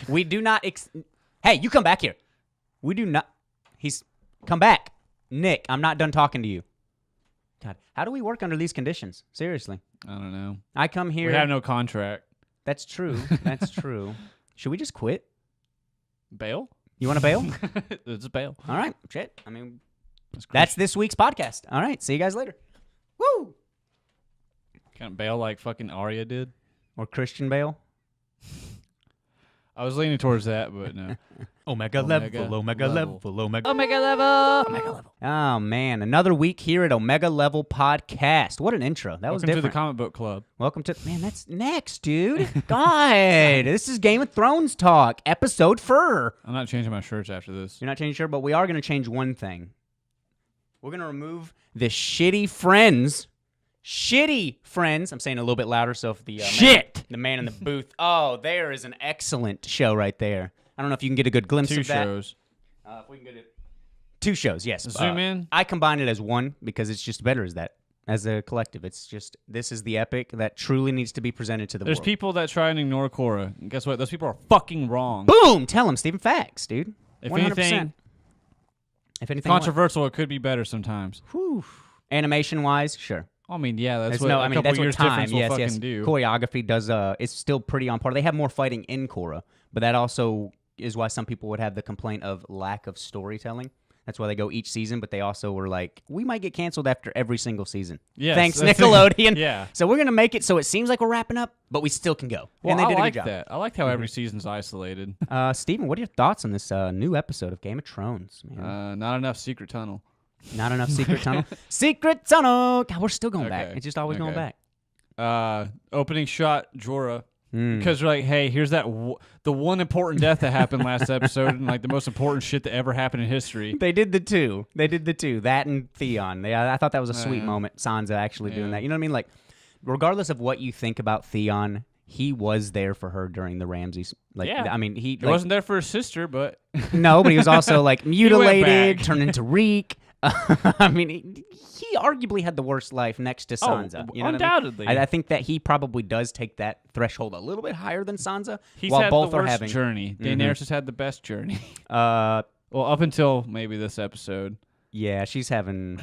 We do not. Hey, you come back here. We do not. Come back, Nick. I'm not done talking to you. God, how do we work under these conditions? Seriously. I don't know. I come here. We have no contract. That's true. That's true. Should we just quit? Bail? You want to bail? It's a bail. All right. Shit. I mean, that's this week's podcast. All right. See you guys later. Woo! Can't bail like fucking Arya did. Or Christian Bale. I was leaning towards that, but no. Omega level. Oh, man. Another week here at Omega Level Podcast. What an intro. That was different. Welcome to the comic book club. Welcome to... Man, that's next, dude. God. This is Game of Thrones talk. Episode 4. I'm not changing my shirts after this. You're not changing your shirt, but we are going to change one thing. We're going to remove the shitty friends. Shitty friends. I'm saying it a little bit louder, so if the the man in the booth. Oh, there is an excellent show right there. I don't know if you can get a good glimpse of that. 2 shows. If we can get it. 2 shows, yes. Zoom in. I combine it as one because it's just better as a collective. It's just, this is the epic that truly needs to be presented to the There's world. people that try and ignore Korra. And guess what? Those people are fucking wrong. Boom! Tell them, Stephen. Facts, dude. If 100%. Anything controversial, it could be better sometimes. Whew. Animation-wise, sure. I mean, yeah, that's There's what a couple that's what years time, difference will yes, fucking yes. do. Choreography does, it's still pretty on par. They have more fighting in Korra, but that also is why some people would have the complaint of lack of storytelling. That's why they go each season, but they also were like, we might get canceled after every single season. Yes, Thanks, Nickelodeon. Yeah. So we're going to make it so it seems like we're wrapping up, but we still can go. Well, and they I did like a good job. that. I like how every season's isolated. Steven, what are your thoughts on this new episode of Game of Thrones, man? Not enough secret tunnel. Not enough secret tunnel. Secret tunnel. God, we're still going back. Okay. It's just always going back. Opening shot, Jorah. Because we're like, hey, here's that the one important death that happened last episode, and like the most important shit that ever happened in history. They did the two. That and Theon. I thought that was a sweet moment. Sansa actually doing that. You know what I mean? Like, regardless of what you think about Theon, he was there for her during the Ramses. Like, yeah. I mean, he wasn't there for his sister, but no, but he was also like mutilated, back. turned into reek. I mean, he arguably had the worst life next to Sansa. You know undoubtedly. What I mean? I think that he probably does take that threshold a little bit higher than Sansa. He's while had both the are worst having journey. Daenerys has had the best journey. well, up until maybe this episode. Yeah, she's having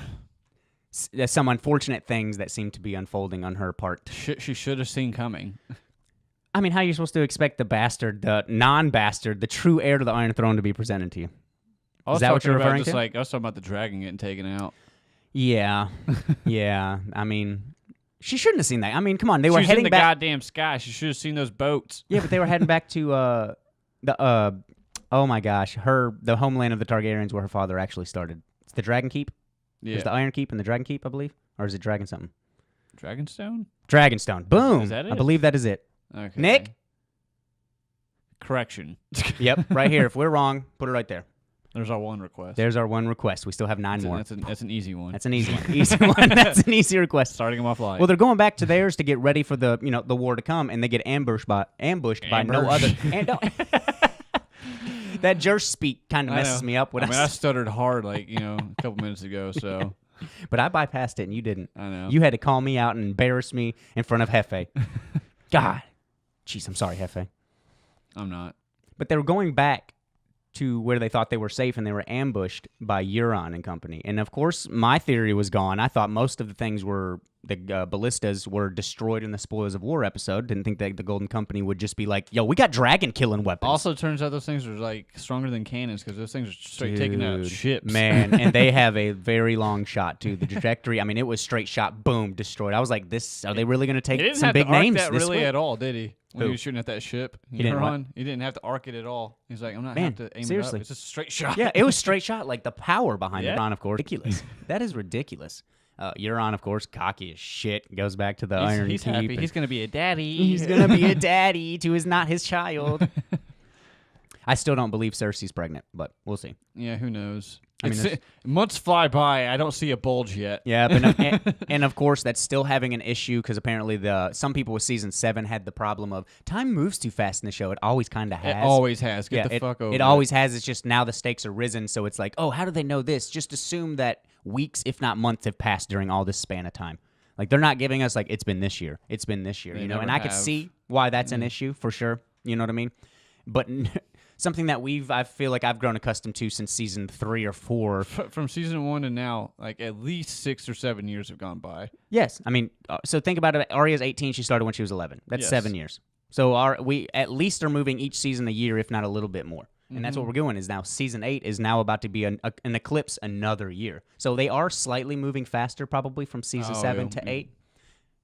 some unfortunate things that seem to be unfolding on her part. She should have seen coming. I mean, how are you supposed to expect the non-bastard, the true heir to the Iron Throne to be presented to you? Is that what you're referring to? I was talking about the dragon getting taken out. Yeah. Yeah. I mean, she shouldn't have seen that. I mean, come on. They were heading heading in the back. goddamn sky. She should have seen those boats. Yeah, but they were heading back to oh my gosh, the homeland of the Targaryens where her father actually started. It's the Dragon Keep. Yeah. There's the Iron Keep and the Dragon Keep, I believe. Or is it Dragon something? Dragonstone? Dragonstone. Boom. Is that it? I believe that is it. Okay. Nick? Correction. Yep, right here. If we're wrong, put it right there. There's our one request. There's our one request. We still have 9 more. That's an easy one. That's an easy one. Easy one. That's an easy request. Starting them off light. Well, they're going back to theirs to get ready for the war to come, and they get ambushed by no other. That Jersh speak kind of messes me up. I stuttered hard a couple minutes ago. So, but I bypassed it, and you didn't. I know. You had to call me out and embarrass me in front of Hefe. God, jeez, I'm sorry, Hefe. I'm not. But they were going back to where they thought they were safe, and they were ambushed by Euron and company. And of course, my theory was gone. I thought most of the things the ballistas were destroyed in the Spoils of War episode. Didn't think that the Golden Company would just be like, yo, we got dragon killing weapons. Also, turns out those things are stronger than cannons because those things are straight taking out ships. Man, and they have a very long shot too. The trajectory, I mean, it was straight shot, boom, destroyed. I was like, are they really going to take some big names? He didn't have to arc that this really way? at all, did he? When Who? he was shooting at that ship, he didn't have to arc it at all. He's like, I'm not going to have to aim seriously. it up. It's just a straight shot. Yeah, it was straight shot. Like the power behind Yeah. Euron, of course, ridiculous. That is ridiculous. Euron, of course, cocky as shit, goes back to the Iron He's Keep. happy. He's going to be a daddy. He's going to be a daddy to not his child. I still don't believe Cersei's pregnant, but we'll see. Yeah, who knows? I mean, months fly by. I don't see a bulge yet. Yeah, but and of course that's still having an issue because apparently some people with season 7 had the problem of time moves too fast in the show. It always kind of has. It always has. Get the fuck over it. It always has. It's just now the stakes are risen, so it's like, oh, how do they know this? Just assume that weeks, if not months, have passed during all this span of time. Like they're not giving us it's been this year. It's been this year, They and never I could have. see why that's an issue for sure. You know what I mean? but something that I feel like I've grown accustomed to since season 3 or 4. From season 1 to now, like at least 6 or 7 years have gone by. Yes, I mean, so think about it. Arya's 18. She started when she was 11. That's Yes. 7 years. So we at least are moving each season a year, if not a little bit more. And that's what we're doing. Is now season 8 is now about to be an eclipse another year. So they are slightly moving faster, probably from season 7 to 8.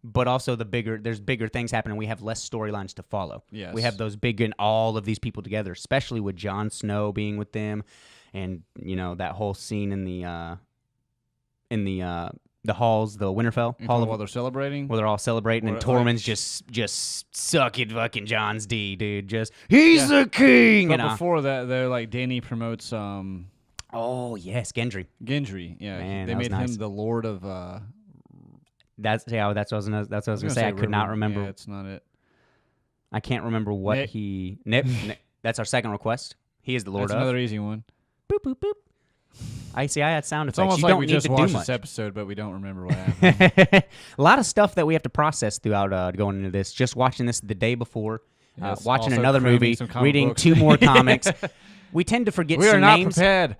But also there's bigger things happening. We have less storylines to follow. Yes. We have those big and all of these people together, especially with Jon Snow being with them, and that whole scene in the halls, the Winterfell hall, while they're celebrating, where they're all celebrating, and Or, Tormund's just sucking fucking Jon's D, dude. Just he's the king. But before that, they're like Dany promotes oh yes, Gendry. Gendry. Yeah, Man, they that was made nice. him the Lord of. That's what I was gonna say. I could not remember. Yeah, it's not it. I can't remember what Nip. Nip. That's our second request. He is the Lord That's of. another easy one. Boop boop boop. I had sound It's effects. almost You like don't we need just to watched do this much. episode, but we don't remember what happened. A lot of stuff that we have to process throughout going into this. Just watching this the day before, Yes, watching also another cramming movie, some comic reading books. 2 more comics. We tend to forget We some are not names. prepared.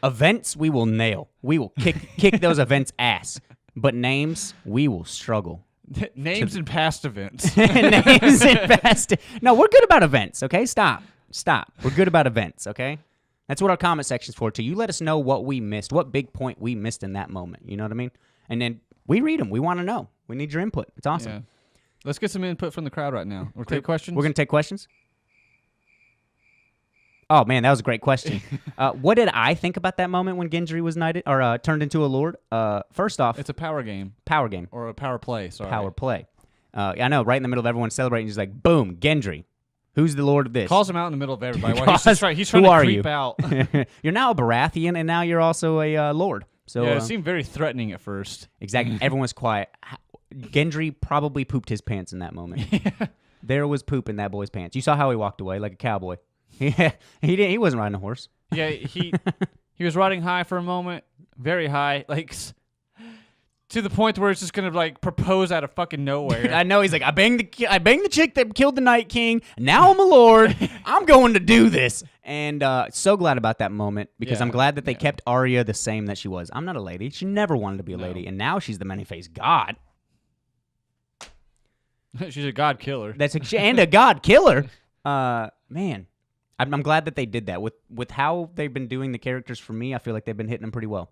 Events we will nail. We will kick those events ass. But names we will struggle. Names and past events. Names and past. No, we're good about events. Okay, stop. We're good about events. Okay. That's what our comment section's for, too. You let us know what we missed, what big point we missed in that moment. You know what I mean? And then we read them. We want to know. We need your input. It's awesome. Yeah. Let's get some input from the crowd right now. We'll take questions. We're going to take questions? Oh, man, that was a great question. What did I think about that moment when Gendry was knighted or turned into a lord? First off, It's a power game. Power game. Or a power play, sorry. Power play. I know, right in the middle of everyone celebrating, he's like, boom, Gendry. Who's the lord of this? Calls him out in the middle of everybody. While Calls- he's trying Who to are creep you? out. You're now a Baratheon, and now you're also a lord. So Yeah, it seemed very threatening at first. exactly, everyone was quiet. Gendry probably pooped his pants in that moment. There was poop in that boy's pants. You saw how he walked away like a cowboy. Yeah, he wasn't riding a horse. Yeah, he was riding high for a moment, very high, like to the point where it's just gonna like propose out of fucking nowhere. I know. He's like, I banged the chick that killed the Night King. Now I'm a lord. I'm going to do this. And so glad about that moment because Yeah, I'm glad that they yeah. kept Arya the same that she was. I'm not a lady. She never wanted to be a lady, and now she's the many-faced god. She's a god killer. And a god killer. Man, I'm glad that they did that. With how they've been doing the characters for me, I feel like they've been hitting them pretty well.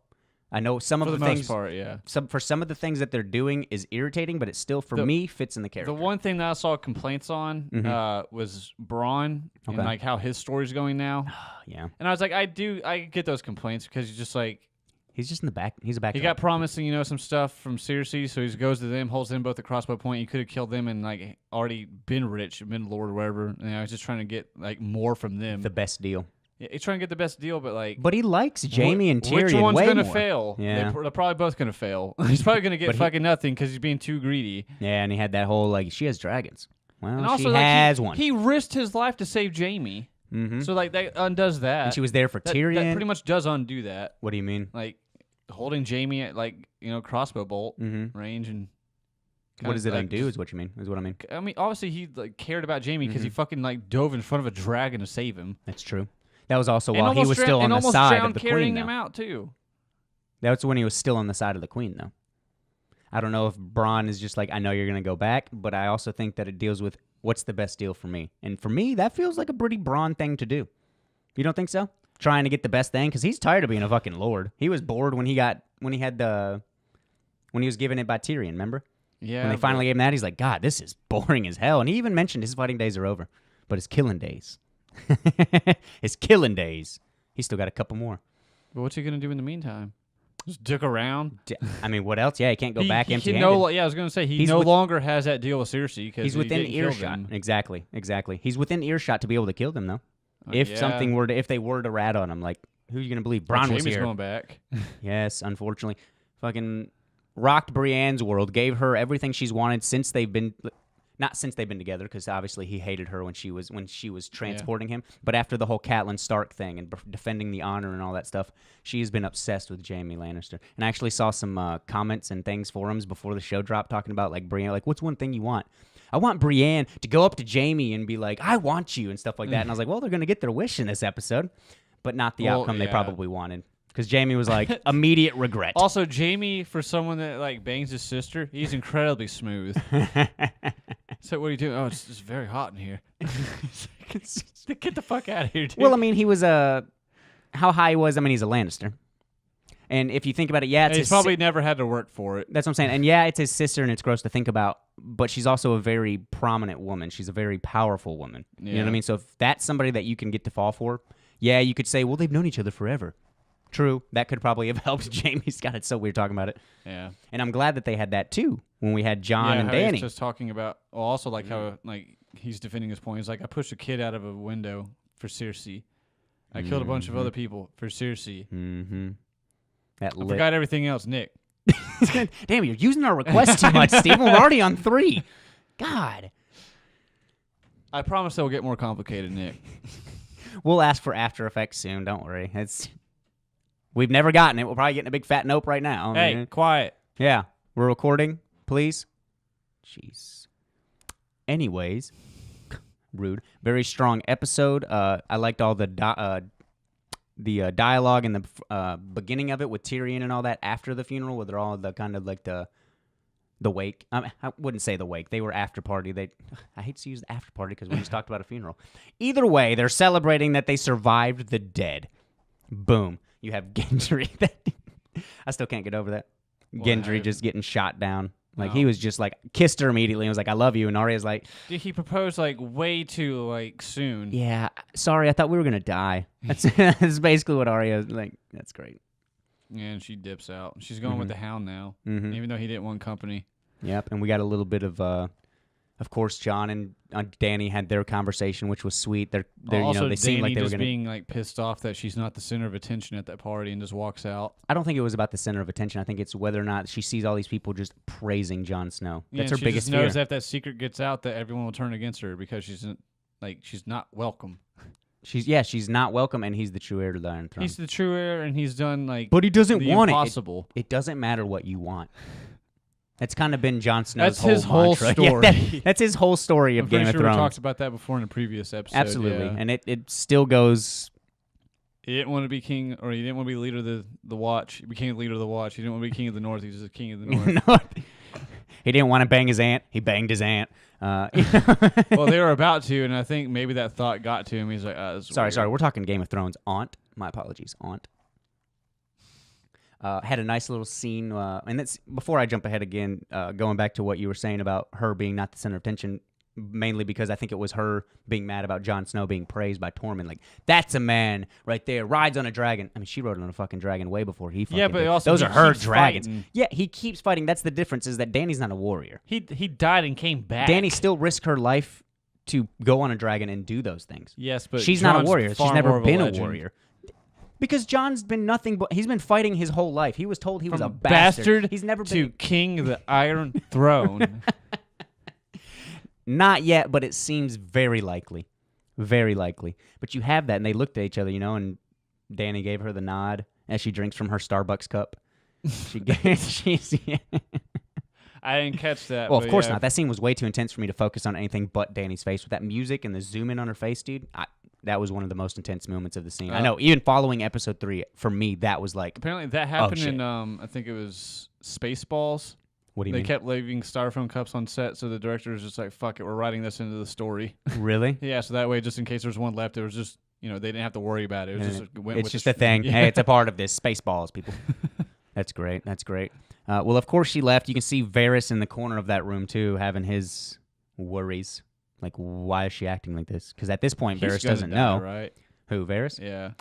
I know some For of the the most things. part, yeah. Some of the things that they're doing is irritating, but it still, for me, fits in the character. The one thing that I saw complaints on was Braun and Okay. like how his story's going now. Yeah, And I was like, I get those complaints because he's just like he's just in the back. He's a back. he got promised, some stuff from Cersei, so he goes to them, holds them both at crossbow point. He could have killed them and like already been rich, been lord or whatever. And I was just trying to get like more from them. the best deal. Yeah, he's trying to get the best deal, but like, But he likes Jamie and Tyrion which one's way gonna more. fail? Yeah. They're probably both gonna fail. He's probably gonna get But he- fucking nothing because he's being too greedy. Yeah, and he had that whole like she has dragons. Well, And also, she like, has one. He risked his life to save Jamie, so like that undoes that. and she was there for that, Tyrion. That pretty much does undo that. What do you mean? Like holding Jamie at like crossbow bolt range and. What does it like, undo? Is what you mean? Is what I mean. I mean, obviously he like cared about Jamie because he fucking like dove in front of a dragon to save him. That's true. That was also And while he almost was dra- still on and the almost side drowned of the carrying queen. him Though. out too. That's when he was still on the side of the queen, though. I don't know if Bronn is just like, I know you're gonna go back, but I also think that it deals with what's the best deal for me, and for me, that feels like a pretty Bronn thing to do. You don't think so? Trying to get the best thing because he's tired of being a fucking lord. He was bored when he was given it by Tyrion. Remember? Yeah. When they finally gave him that, he's like, God, this is boring as hell. And he even mentioned his fighting days are over, but his killing days, his killing days, he's still got a couple more. But what's he gonna do in the meantime? Just dick around. I mean, what else? Yeah, he can't go back He empty-handed. I was gonna say He's no with- longer has that deal with Cersei because He's within didn't kill earshot. them. Exactly. He's within earshot to be able to kill them, though. If Yeah. if they were to rat on him, like, who are you gonna believe? Bronn was Jamie's here. going back. Yes, unfortunately, fucking rocked Brienne's world. Gave her everything she's wanted since they've been. Not since they've been together, because obviously he hated her when she was transporting him. But after the whole Catelyn Stark thing and defending the honor and all that stuff, she has been obsessed with Jaime Lannister. And I actually saw some comments and things, forums before the show dropped, talking about like Brienne, like, what's one thing you want? I want Brienne to go up to Jaime and be like, I want you and stuff like that. And I was like, well, they're going to get their wish in this episode, but not the outcome they probably wanted. Because Jaime was like, immediate regret. Also, Jaime, for someone that like bangs his sister, he's incredibly smooth. So what are you doing? Oh, it's just very hot in here. Get the fuck out of here, dude. Well, I mean, he was how high he was. I mean, he's a Lannister. And if you think about it, he's probably never had to work for it. That's what I'm saying. And yeah, it's his sister, and it's gross to think about, but she's also a very prominent woman. She's a very powerful woman. Yeah. You know what I mean? So if that's somebody that you can get to fall for, yeah, you could say, well, they've known each other forever. True. That could probably have helped Jaime's. God, it's so weird talking about it. Yeah. And I'm glad that they had that, too, when we had Jon and Dany. He's just talking about, also like how like he's defending his point. He's like, I pushed a kid out of a window for Cersei. I killed a bunch of other people for Cersei. Mm-hmm. I forgot everything else, Nick. Damn, you're using our request too much, Steve. We're already on 3. God. I promise they'll get more complicated, Nick. We'll ask for After Effects soon. Don't worry. We've never gotten it. We're probably getting a big fat nope right now. Hey, quiet. Yeah, we're recording, please. Jeez. Anyways, rude. Very strong episode. I liked all the dialogue in the beginning of it with Tyrion and all that after the funeral, where they're all the kind of like the wake. I wouldn't say the wake. They were after party. I hate to use the after party because we just talked about a funeral. Either way, they're celebrating that they survived the dead. Boom. You have Gendry. I still can't get over that. Gendry just getting shot down. Like, he was just like, kissed her immediately and was like, I love you. And Arya's like... Dude, he proposed like way too like soon. Yeah. Sorry, I thought we were going to die. That's basically what Arya... Like, that's great. Yeah, and she dips out. She's going with the Hound now, even though he didn't want company. Yep, and we got a little bit of course, Jon and Dany had their conversation, which was sweet. They're also, they seemed like they were just going to... being like pissed off that she's not the center of attention at that party and just walks out. I don't think it was about the center of attention. I think it's whether or not she sees all these people just praising Jon Snow. That's her biggest fear. She knows that if that secret gets out, that everyone will turn against her because she's not welcome. She's not welcome, and he's the true heir to the Iron Throne. He's the true heir, and he's done but he doesn't want impossible. It doesn't matter what you want. That's kind of been Jon Snow's his whole story. Yeah, that's his whole story of Game of Thrones. We talked about that before in a previous episode. Absolutely, yeah. and it still goes. He didn't want to be king, or he didn't want to be leader of the Watch. He became leader of the Watch. He didn't want to be king of the North. He was just king of the North. He didn't want to bang his aunt. He banged his aunt. Well, they were about to, and I think maybe that thought got to him. He's like, sorry. We're talking Game of Thrones. Aunt. My apologies. Aunt. Had a nice little scene, and that's before I jump ahead again, going back to what you were saying about her being not the center of attention, mainly because I think it was her being mad about Jon Snow being praised by Tormund. Like, that's a man right there, rides on a dragon. I mean, she rode on a fucking dragon way before he fucking did. Also those are her dragons. Fighting. Yeah, he keeps fighting. That's the difference, is that Dany's not a warrior. He died and came back. Dany still risked her life to go on a dragon and do those things. Yes, but she's Jon's not a warrior. She's never been a warrior. Because Jon's been nothing but... He's been fighting his whole life. He was told he was a bastard. He's never been... to king of the Iron Throne. Not yet, but it seems very likely. Very likely. But you have that, and they looked at each other, and Dany gave her the nod as she drinks from her Starbucks cup. I didn't catch that. Well, of course not. That scene was way too intense for me to focus on anything but Dany's face. With that music and the zoom in on her face, dude, that was one of the most intense moments of the scene. I know, even following episode 3, for me, that was like... Apparently that happened in, I think it was Spaceballs. What do you mean? They kept leaving styrofoam cups on set, so the director was just like, fuck it, we're writing this into the story. Really? Yeah, so that way, just in case there's one left, it was just, they didn't have to worry about it. It was it's just a thing. Yeah. Hey, it's a part of this. Spaceballs, people. That's great. That's great. Well, of course she left. You can see Varys in the corner of that room, too, having his worries. Like, why is she acting like this? Because at this point, Varys doesn't know. Right? Who, Varys? Yeah.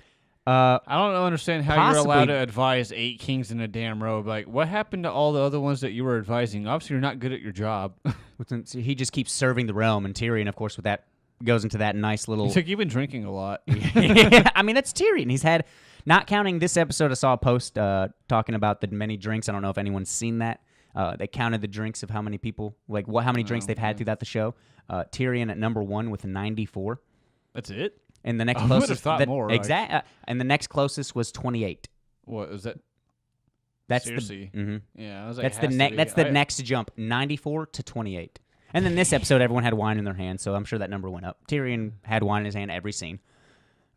I don't understand how you're allowed to advise 8 kings in a damn robe. Like, what happened to all the other ones that you were advising? Obviously, you're not good at your job. He just keeps serving the realm, and Tyrion, of course, with that goes into that nice little... He's like, you've been drinking a lot. Yeah, I mean, that's Tyrion. He's had... Not counting this episode, I saw a post talking about the many drinks. I don't know if anyone's seen that. They counted the drinks of how many people, like how many drinks they've had throughout the show. Tyrion at number 1 with 94. That's it? And the next I closest... would have thought more. Exactly. And the next closest was 28. What, is that? That's Seriously? Mm-hmm. Yeah. I was like, that's the next jump, 94 to 28. And then this episode, everyone had wine in their hand, so I'm sure that number went up. Tyrion had wine in his hand every scene.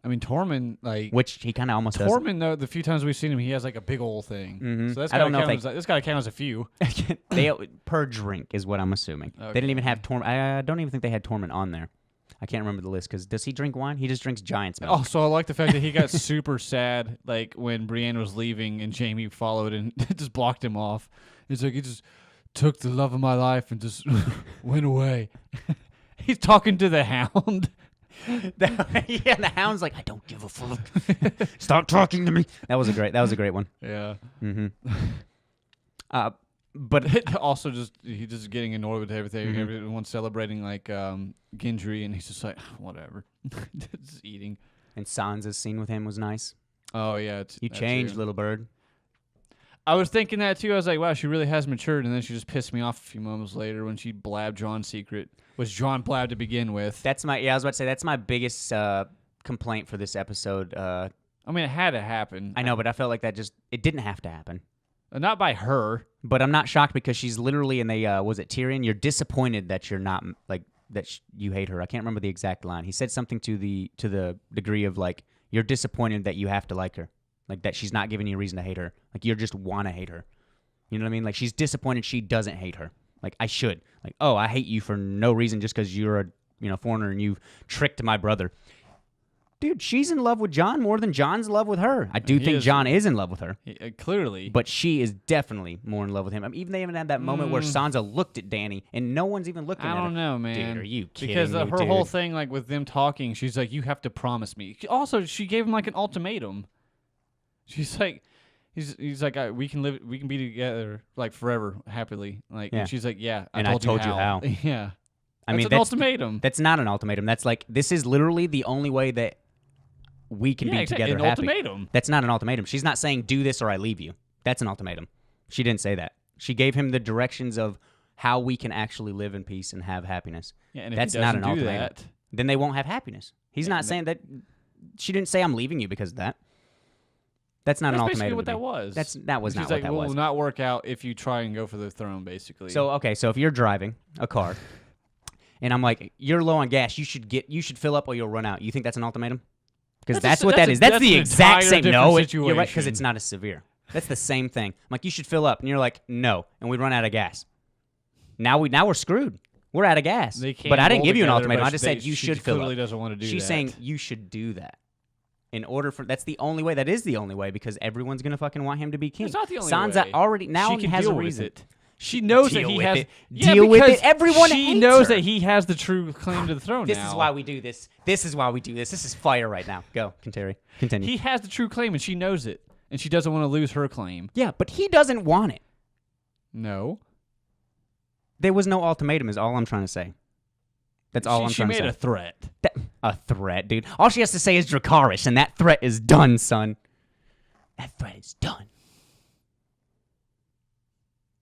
I mean, Tormund, like... Which he kind of almost does. Tormund, though, the few times we've seen him, he has, like, a big old thing. Mm-hmm. So that's I don't know if that's got to count as a few. Per drink is what I'm assuming. Okay. They didn't even have Tormund. I don't even think they had Tormund on there. I can't remember the list, because does he drink wine? He just drinks Giant's milk. Oh, so I like the fact that he got super sad, like, when Brienne was leaving and Jaime followed and just blocked him off. He's like, he just took the love of my life and just went away. He's talking to the Hound. Yeah, the Hound's like, I don't give a fuck. Stop talking to me. That was a great one. Yeah. Mm-hmm. But also, he's just getting annoyed with everything. Mm-hmm. Everyone's celebrating like Gendry, and he's just like, whatever, just eating. And Sansa's scene with him was nice. Oh yeah, You changed, little bird. I was thinking that too. I was like, wow, she really has matured, and then she just pissed me off a few moments later when she blabbed Jon's secret, which Jon blabbed to begin with. I was about to say that's my biggest complaint for this episode. I mean, it had to happen. I know, but I felt like it didn't have to happen. Not by her. But I'm not shocked because she's literally in the was it Tyrion? You're disappointed that you're not like that. You hate her. I can't remember the exact line. He said something to the degree of like you're disappointed that you have to like her, like that she's not giving you a reason to hate her. Like you just want to hate her. You know what I mean? Like she's disappointed she doesn't hate her. Like I should. Like oh, I hate you for no reason just because you're a foreigner and you've tricked my brother. Dude, she's in love with Jon more than Jon's in love with her. I do think Jon is in love with her. Clearly. But she is definitely more in love with him. I mean, even they even had that moment where Sansa looked at Dany, and no one's even looking at her. I don't know, man. Dude, are you kidding Because me, her dude? whole thing, like, with them talking, she's like, you have to promise me. Also, she gave him, like, an ultimatum. She's like... He's like, we can be together, like, forever, happily. Like, Yeah. And she's like, yeah, I told you how. Yeah. I mean, that's an ultimatum. That's not an ultimatum. That's like, this is literally the only way that we can be together an happy. Ultimatum. That's not an ultimatum. She's not saying do this or I leave you. That's an ultimatum. She didn't say that. She gave him the directions of how we can actually live in peace and have happiness. Yeah, and if that's he not an doesn't do ultimatum. that, then they won't have happiness. He's not saying that. She didn't say I'm leaving you because of that. That's not an that's ultimatum. basically what to that me. was. That was She's not like, what that will was. not work out if you try and go for the throne, basically. So if you're driving a car, and I'm like, you're low on gas, you should fill up or you'll run out. You think that's an ultimatum? Because that's what that is. That's the exact same. No, you're right. Because it's not as severe. That's the same thing. I'm like, you should fill up, and you're like, no, and we run out of gas. Now we're screwed. We're out of gas. But I didn't give you an ultimatum. I just said you should fill up. She clearly doesn't want to do that. She's saying you should do that. In order for that's the only way. That is the only way because everyone's gonna fucking want him to be king. It's not the only Sansa way. already now she has deal a reason. With it. She knows that Deal he with has. it. Yeah, Deal with because it. Everyone She hates knows her. that he has the true claim to the throne. This now. is why we do this. This is why we do this. This is fire right now. Go, Continue. He has the true claim, and she knows it, and she doesn't want to lose her claim. Yeah, but he doesn't want it. No. There was no ultimatum. Is all I'm trying to say. That's all I'm trying to say. She made a threat. A threat, dude. All she has to say is Dracarys, and that threat is done, son. That threat is done.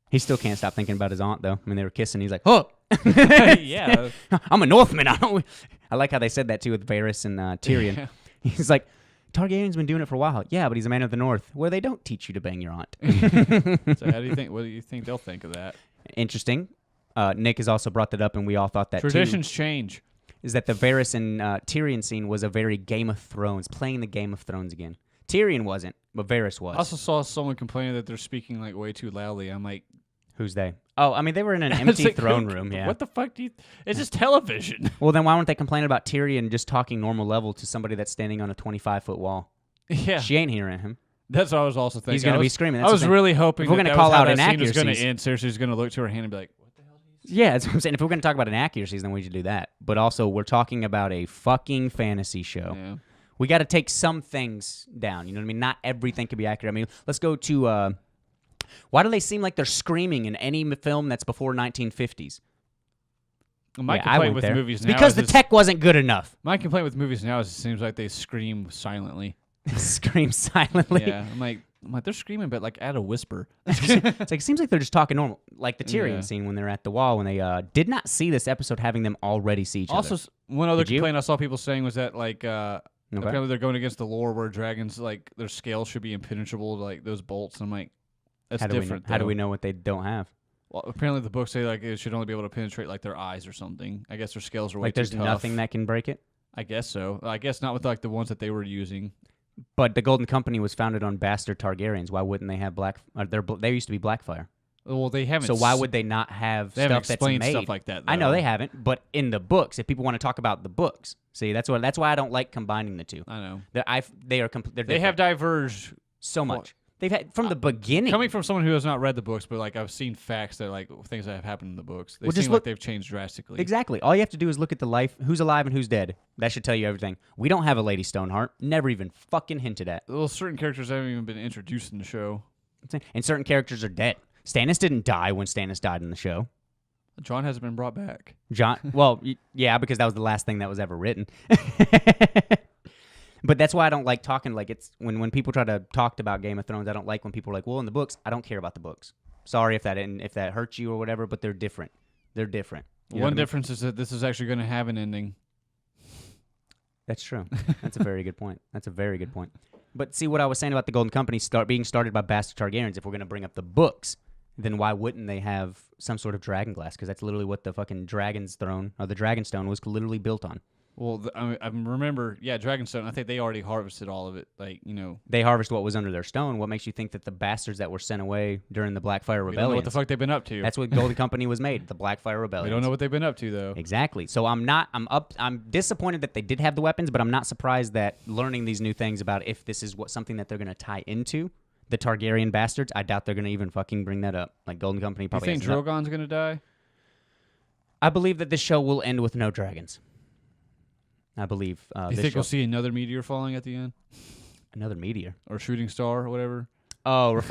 He still can't stop thinking about his aunt, though. I mean, they were kissing. He's like, oh. Yeah. I'm a Northman. I like how they said that, too, with Varys and Tyrion. Yeah. He's like, Targaryen's been doing it for a while. Yeah, but he's a man of the North, where they don't teach you to bang your aunt. So what do you think they'll think of that? Interesting. Nick has also brought that up, and we all thought that, Traditions too. change. Is that the Varys and Tyrion scene was a very Game of Thrones, playing the Game of Thrones again. Tyrion wasn't, but Varys was. I also saw someone complaining that they're speaking like way too loudly. I'm like, who's they? Oh, I mean, they were in an empty like, throne room, yeah. What the fuck do you... It's just television. Well, then why weren't they complaining about Tyrion just talking normal level to somebody that's standing on a 25-foot wall? Yeah. She ain't hearing him. That's what I was also thinking. He's going to be screaming. I was really hoping if we're going to call out that scene was inaccuracies. going to end. Seriously, he's going to look to her hand and be like, what the hell did he say? Yeah, that's what I'm saying. If we're going to talk about inaccuracies, then we should do that. But also, we're talking about a fucking fantasy show. Yeah. We got to take some things down. You know what I mean? Not everything can be accurate. I mean, let's go to... why do they seem like they're screaming in any film that's before 1950s? My complaint with movies now because is the tech wasn't good enough. My complaint with movies now is it seems like they scream silently. Scream silently. Yeah, I'm like they're screaming, but like at a whisper. It's like it seems like they're just talking normal, like the Tyrion scene when they're at the wall when they did not see this episode having them already see each other. Also, one other Did you? complaint I saw people saying was that like apparently they're going against the lore where dragons like their scales should be impenetrable to like those bolts. I'm like, that's different. How do we know what they don't have? Well, apparently the books say like it should only be able to penetrate like their eyes or something. I guess their scales are way Like too there's tough. nothing that can break it. I guess so. I guess not with like the ones that they were using. But the Golden Company was founded on bastard Targaryens. Why wouldn't they have they used to be Blackfire. Well, they haven't. So why would they not have they haven't stuff that's explained made? stuff like that? Though. I know they haven't, but in the books, if people want to talk about the books, see that's why I don't like combining the two. I know They have diverged so much. They've had from the beginning. Coming from someone who has not read the books, but like I've seen facts that like things that have happened in the books. They seem like they've changed drastically. Exactly. All you have to do is look at the life, who's alive and who's dead. That should tell you everything. We don't have a Lady Stoneheart. Never even fucking hinted at. Well, certain characters haven't even been introduced in the show. And certain characters are dead. Stannis didn't die when Stannis died in the show. John hasn't been brought back. Well, yeah, because that was the last thing that was ever written. But that's why I don't like talking like it's when people try to talk about Game of Thrones. I don't like when people are like, well, in the books, I don't care about the books. Sorry if that hurts you or whatever, but they're different. They're different. One difference is that this is actually going to have an ending. That's true. That's a very good point. But see what I was saying about the Golden Company being started by bastard Targaryens. If we're going to bring up the books, then why wouldn't they have some sort of dragon glass? Because that's literally what the fucking dragon's throne or the Dragonstone was literally built on. Well, I remember, Dragonstone. I think they already harvested all of it. Like, they harvest what was under their stone. What makes you think that the bastards that were sent away during the Blackfire Rebellion? We don't know what the fuck they've been up to. That's what Golden Company was made. The Blackfire Rebellion. We don't know what they've been up to though. Exactly. So I'm disappointed that they did have the weapons, but I'm not surprised that learning these new things about if this is something that they're going to tie into the Targaryen bastards. I doubt they're going to even fucking bring that up. Like Golden Company probably. You think Drogon's going to die? I believe that this show will end with no dragons. I believe. You think we'll see another meteor falling at the end? Another meteor or shooting star or whatever? Oh,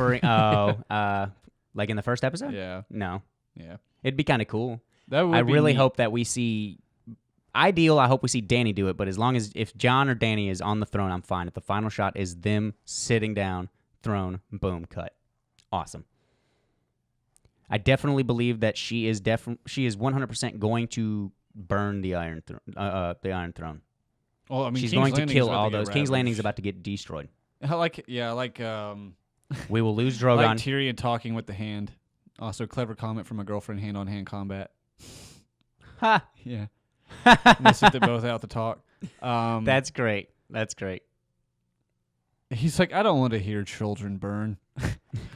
like in the first episode? Yeah. No. Yeah. It'd be kind of cool. That would I be really neat. hope that we see. Ideal. I hope we see Dany do it. But as long as if Jon or Dany is on the throne, I'm fine. If the final shot is them sitting down, throne, boom, cut, awesome. I definitely believe that she is 100% going to burn the Iron Throne. Well, I mean, she's King's going to Landing's kill about all to get those. King's ravaged. Landing's about to get destroyed. I like We will lose Drogon. like Tyrion talking with the hand. Also, clever comment from a girlfriend. Hand-on-hand combat. Ha! Yeah. And they sit there both out to talk. That's great. That's great. He's like, I don't want to hear children burn.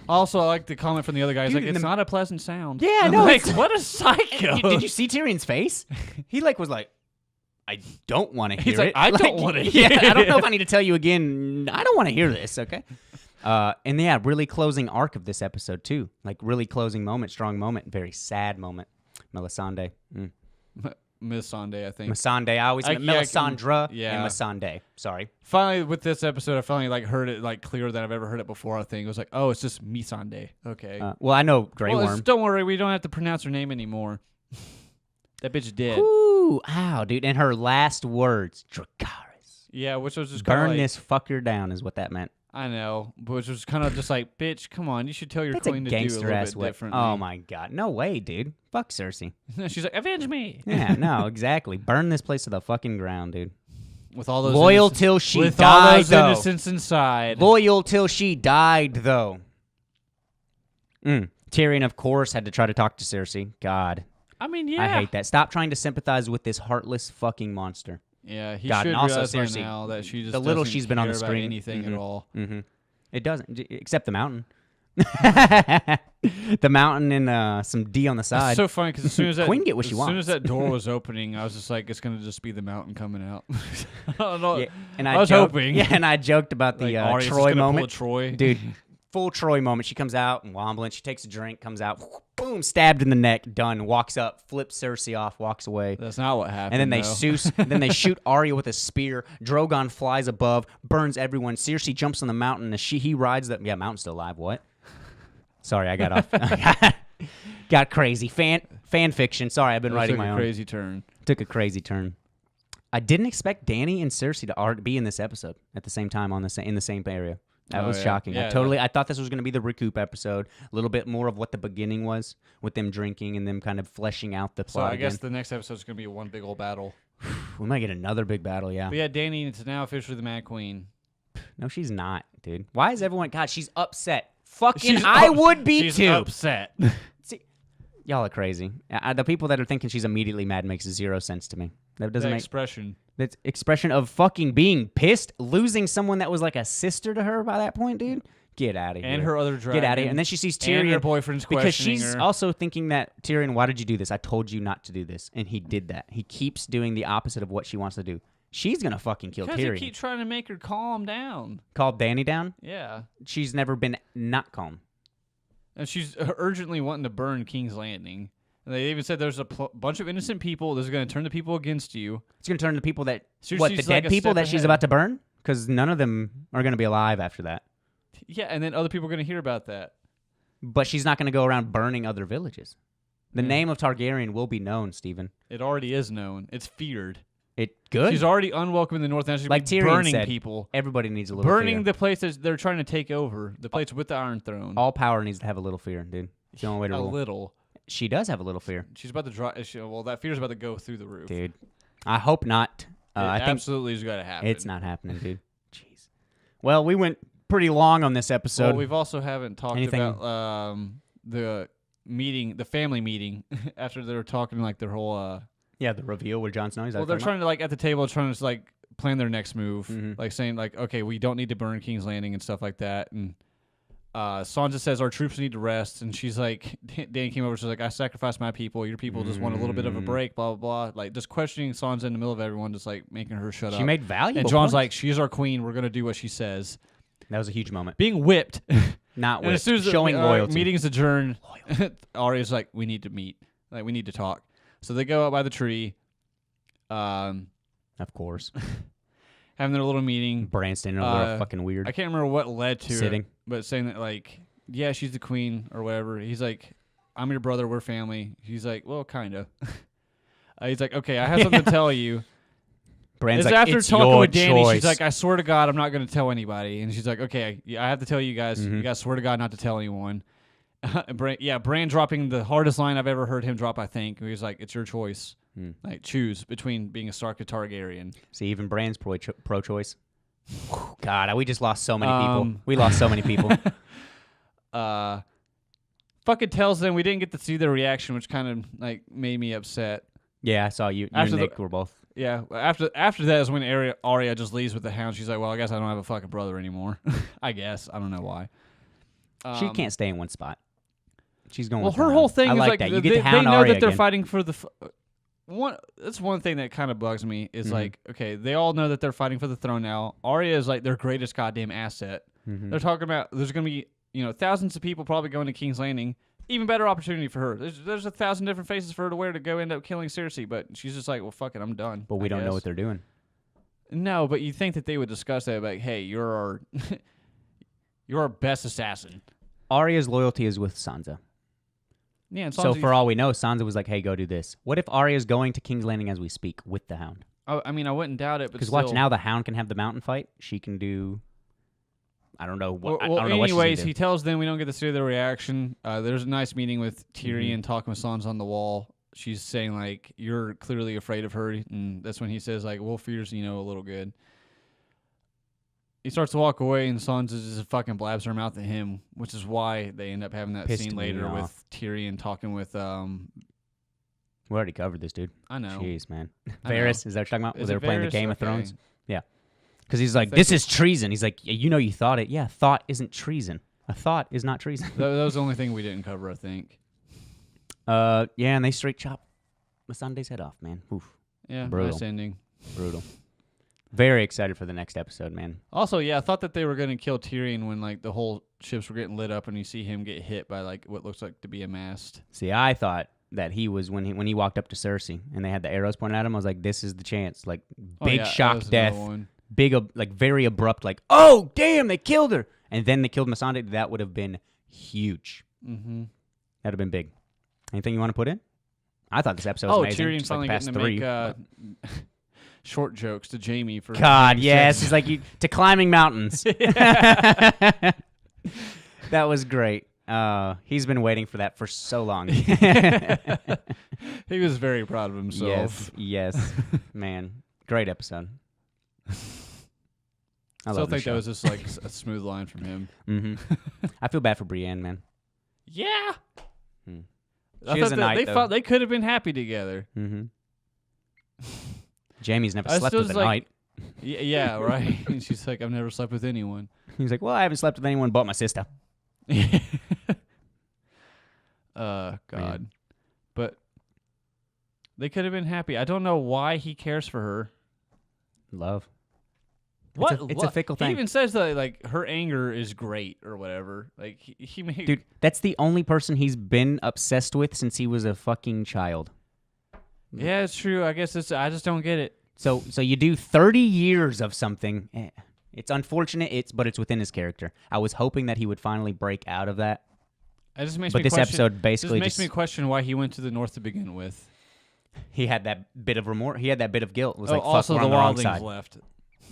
Also, I like the comment from the other guy. He's Dude, like, it's not a pleasant sound. Yeah, I'm no. like, what a psycho. Did you see Tyrion's face? He was like, I don't want to hear He's like, it. I don't want to hear Yeah, it. I don't know if I need to tell you again. I don't want to hear this, okay? And yeah, really closing arc of this episode, too. Like, really closing moment, strong moment, very sad moment. Melisandre. Miss Sunday, I think. Missandei. I always Melisandre yeah. and Missandei. Sorry. Finally, with this episode, I finally heard it clearer than I've ever heard it before. I think it was like, oh, it's just me Sunday. Okay. Well, I know Grey Well, Worm. don't worry, we don't have to pronounce her name anymore. That bitch dead. Ooh, ow, dude. And her last words, Dracarys. Yeah, which was just Burn like, this fucker down is what that meant. I know, but which was kind of just like, bitch, come on, you should tell your That's a queen to do a gangster little ass bit way. differently. Oh my god, no way, dude. Fuck Cersei. She's like, avenge me. Yeah, no, exactly. Burn this place to the fucking ground, dude. With all those Loyal innocents- till she with died, all those though. innocents inside. Loyal till she died, though. Tyrion, of course, had to try to talk to Cersei. God, I mean, yeah. I hate that. Stop trying to sympathize with this heartless fucking monster. Yeah, he God, should and also realize by Cersei, now that she just the little doesn't she's been on the care about screen. anything at all. Mm-hmm. It doesn't, except the mountain. The mountain and some D on the side. It's so funny because as soon as that Queen get what she as soon wants. as that door was opening, I was just like, it's gonna just be the mountain coming out. I don't know. Yeah, and I was joked, hoping. Yeah, and I joked about the Like, Arya's just Troy gonna pull a moment. Troy. Dude, full Troy moment. She comes out and wombling. She takes a drink, comes out, boom, stabbed in the neck, done. Walks up, flips Cersei off, walks away. That's not what happened. And then though. then they shoot Arya with a spear. Drogon flies above, burns everyone. Cersei jumps on the mountain. And he rides that. Yeah, mountain's still alive. What? Sorry, I got off. Got crazy. Fan fiction. Sorry, I've been writing my own. Crazy turn. Took a crazy turn. I didn't expect Dany and Cersei to be in this episode at the same time in the same area. That was shocking. Yeah, I thought this was going to be the recoup episode, a little bit more of what the beginning was with them drinking and them kind of fleshing out the So plot. I guess again. the next episode is gonna be one big old battle. We might get another big battle. Yeah. But yeah, Dany is now officially the Mad Queen. No, she's not, dude. Why is everyone? God, she's upset. Fucking, I would be she's too. upset. See, Y'all are crazy. The people that are thinking she's immediately mad makes zero sense to me. That doesn't That make expression. that expression of fucking being pissed, losing someone that was like a sister to her by that point, dude. Get out of here. And her other dragon. Get out of here. And then she sees Tyrion. And her boyfriend's because questioning she's her. also thinking that, Tyrion, why did you do this? I told you not to do this. And he did that. He keeps doing the opposite of what she wants to do. She's going to fucking kill Because Tyrion. they keep trying to make her calm down. Called Dany down? Yeah. She's never been not calm. And she's urgently wanting to burn King's Landing. And they even said there's a bunch of innocent people. This is going to turn the people against you. It's going to turn the people that, So what, the she's dead like a people step that she's ahead. about to burn? Because none of them are going to be alive after that. Yeah, and then other people are going to hear about that. But she's not going to go around burning other villages. The name of Targaryen will be known, Stephen. It already is known. It's feared. Good? She's already unwelcome in the north. Now she's Like be Tyrion burning said, people. Everybody needs a little Burning fear. the places they're trying to take over. The place with the Iron Throne. All power needs to have a little fear, dude. It's the only way to a rule. little. She does have a little fear. She's about to draw. Well, that fear's about to go through the roof. Dude. I hope not. I think absolutely is going to happen. it's not happening, dude. Jeez. Well, we went pretty long on this episode. Well, we've also haven't talked Anything- about the meeting, the family meeting, after they were talking like their whole. Yeah, the reveal with Jon Snow. Well, they're trying to like at the table trying to like plan their next move, Mhm. like saying like, okay, we don't need to burn King's Landing and stuff like that. And Sansa says our troops need to rest, and she's like, Dan came over, she's like, I sacrificed my people. Your people just want a little bit of a break, blah blah blah. Like just questioning Sansa in the middle of everyone, just like making her shut up. She made valuable and Jon's points. like, she's our queen. We're gonna do what she says. That was a huge moment. Being whipped. Not And as with soon as showing the loyalty. meeting's adjourned, Arya's like, we need to meet. Like, we need to talk. So they go out by the tree, Of course. having their little meeting. Bran standing over there fucking weird. I can't remember what led to Sitting. it, but saying that, like, yeah, she's the queen or whatever. He's like, I'm your brother. We're family. He's like, well, kind of. He's like, okay, I have something to tell you. Bran's It's like, after it's talking your with Dany, choice. she's like, I swear to God, I'm not going to tell anybody. And she's like, okay, I have to tell you guys. Mhm. You guys swear to God not to tell anyone. Bran dropping the hardest line I've ever heard him drop, I think. He was like, it's your choice. Like, choose between being a Stark or Targaryen. See, even Bran's pro-choice. God, we just lost so many people. Um, We lost so many people. Fucking tells them we didn't get to see their reaction, which kind of like made me upset. Yeah, I saw you. You After and the- Nick were both. Yeah, after that is when Arya just leaves with the Hound. She's like, well, I guess I don't have a fucking brother anymore. I guess. I don't know why. She can't stay in one spot. She's going Well, with her the whole Hound. thing I is like like that. You they, get to they hound know Arya that they're again. fighting for the one. That's one thing that kind of bugs me is like, okay, they all know that they're fighting for the throne now. Arya is like their greatest goddamn asset. Mhm. They're talking about there's gonna be thousands of people probably going to King's Landing. Even better opportunity for her. There's 1,000 different faces for her to wear to go end up killing Cersei, but she's just like, well, fuck it, I'm done. But we I don't know guess. what they're doing. No, but you think that they would discuss that, like, hey, you're our you're our best assassin. Arya's loyalty is with Sansa. Yeah, and So Sansa- for all we know, Sansa was like, hey, go do this. What if Arya's going to King's Landing as we speak with the Hound? I mean, I wouldn't doubt it, but Because still. watch, now the Hound can have the mountain fight. She can do... I don't know what... Well, I don't know what she's gonna anyways, do. he tells them we don't get to see their reaction. There's a nice meeting with Tyrion talking with Sansa on the wall. She's saying, like, you're clearly afraid of her. And that's when he says, like, Wolf fears, a little good. He starts to walk away, and Sansa just fucking blabs her mouth at him, which is why they end up having that Pissed scene me later off. with Tyrion talking with, We already covered this, dude. I know. Jeez, man. I know. Varys, is that what you're talking about? Where Is they it were playing the Varys? Game of Okay. Thrones? Yeah. Because he's like, think this it- is treason. He's like, you know you thought it. Yeah, thought isn't treason. A thought is not treason. That was the only thing we didn't cover, I think. Yeah, and they straight chop Missandei's head off, man. Oof, Yeah, Brutal. nice ending. brutal. Very excited for the next episode, man. Also, yeah, I thought that they were going to kill Tyrion when, like, the whole ships were getting lit up and you see him get hit by, like, what looks like to be a mast. See, I thought that he was when he walked up to Cersei and they had the arrows pointed at him. I was like, this is the chance. Like, Oh, big yeah, that shock was death. another one. Big, like, very abrupt, like, oh, damn, they killed her. And then they killed Missandei. That would have been huge. Mm-hmm. That would have been big. Anything you want to put in? I thought this episode was amazing. Tyrion just like finally the past getting to three. make short jokes to Jaime for God, having yes. sex. He's like, to climbing mountains. That was great. He's been waiting for that for so long. He was very proud of himself. Yes. Man, great episode. I Still love the think that show. was just like a smooth line from him. Mm-hmm. I feel bad for Brienne, man. Yeah. Hmm. She is a knight, though. They could have been happy together. Mm-hmm. Jamie's never I slept still with a just, like, knight. Yeah, right. And she's like, I've never slept with anyone. He's like, well, I haven't slept with anyone but my sister. God. Man. But they could have been happy. I don't know why he cares for her. Love. What? It's a fickle thing. He even says that like her anger is great or whatever. Like he made Dude, that's the only person he's been obsessed with since he was a fucking child. Yeah, it's true. I guess I just don't get it. So you do 30 years of something. It's unfortunate, but it's within his character. I was hoping that he would finally break out of that. It just makes But me this question, episode basically makes me question why he went to the north to begin with. He had that bit of remorse. He had that bit of guilt. It was like, fuck, also we're the on the wrong wildlings side. left.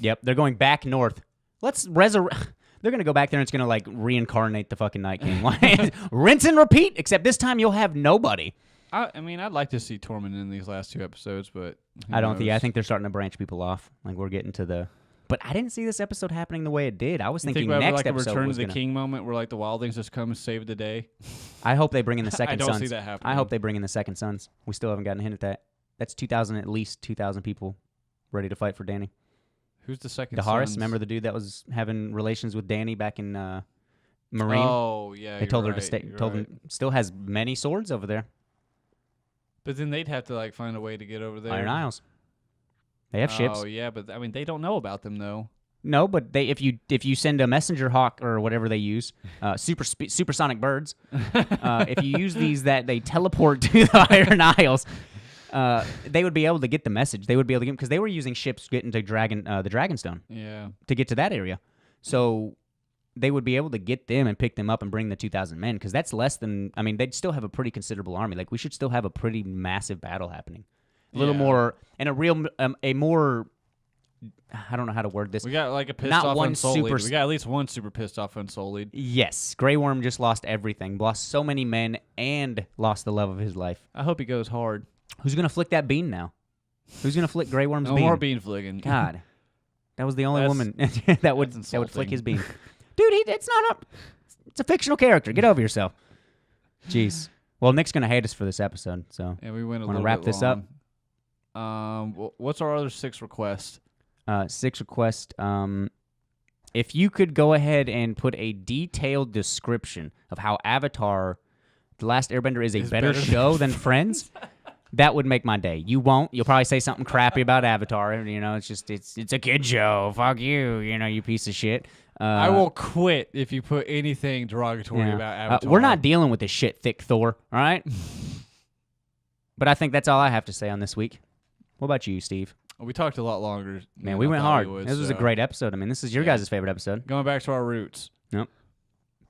Yep, they're going back north. Let's resurrect. They're going to go back there and it's going to like reincarnate the fucking Night King. Rinse and repeat, except this time you'll have nobody. I mean, I'd like to see Tormund in these last 2 episodes, but I don't think. I think they're starting to branch people off. Like we're getting to the. But I didn't see this episode happening the way it did. I was thinking think next like episode a return was to the gonna... king moment where like the wildlings just come and save the day. I hope they bring in the second I don't sons. see that happening. I hope they bring in the second sons. We still haven't gotten a hint at that. That's 2,000, at least 2,000 people ready to fight for Dany. Who's the second? Daharis, sons? remember the dude that was having relations with Dany back in Marine? Oh yeah, they told her to right, stay. you're Told right. him still has many swords over there. But then they'd have to like find a way to get over there. Iron Isles. They have ships. Oh yeah, but I mean they don't know about them though. No, but if you send a messenger hawk or whatever they use, supersonic birds, if you use these that they teleport to the Iron Isles, they would be able to get the message. They would be able to get because they were using ships getting to the Dragonstone Yeah. to get to that area. So they would be able to get them and pick them up and bring the 2,000 men because that's less than. I mean, they'd still have a pretty considerable army. Like we should still have a pretty massive battle happening. A little more and a more. I don't know how to word this. We got like a pissed Not off one Unsullied. We got at least one super pissed off Unsullied. Yes, Grey Worm just lost everything, lost so many men, and lost the love of his life. I hope he goes hard. Who's gonna flick that bean now? Who's gonna flick Grey Worm's No bean? more bean flicking. God, that was the only That's- woman that would insulting. flick his bean. Dude, it's not it's a fictional character. Get over yourself. Jeez. Well, Nick's gonna hate us for this episode, so Yeah, we went a wanna little wrap bit this up? What's our other 6 requests? 6 request. If you could go ahead and put a detailed description of how Avatar: The Last Airbender is a better show than Friends, that would make my day. You won't. You'll probably say something crappy about Avatar. You know, it's a kid show. Fuck you. You know, you piece of shit. I will quit if you put anything derogatory Yeah. about Avatar. We're not dealing with this shit, thick Thor. All right. But I think that's all I have to say on this week. What about you, Steve? We talked a lot longer. Man, than we I went thought hard. we would, This was a so great episode. I mean, this is your Yeah. guys' favorite episode. Going back to our roots.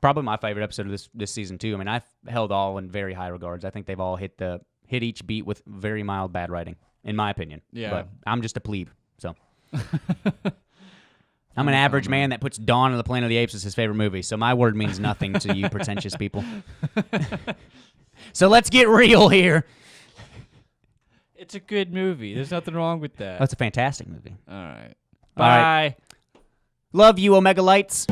Probably my favorite episode of this season too. I mean, I've held all in very high regards. I think they've all hit each beat with very mild bad writing, in my opinion. Yeah. But I'm just a plebe, so I'm an average man that puts Dawn of the Planet of the Apes as his favorite movie. So my word means nothing to you pretentious people. So let's get real here. It's a good movie. There's nothing wrong with that. That's a fantastic movie. All right. All right. Bye. Love you, Omega Lights.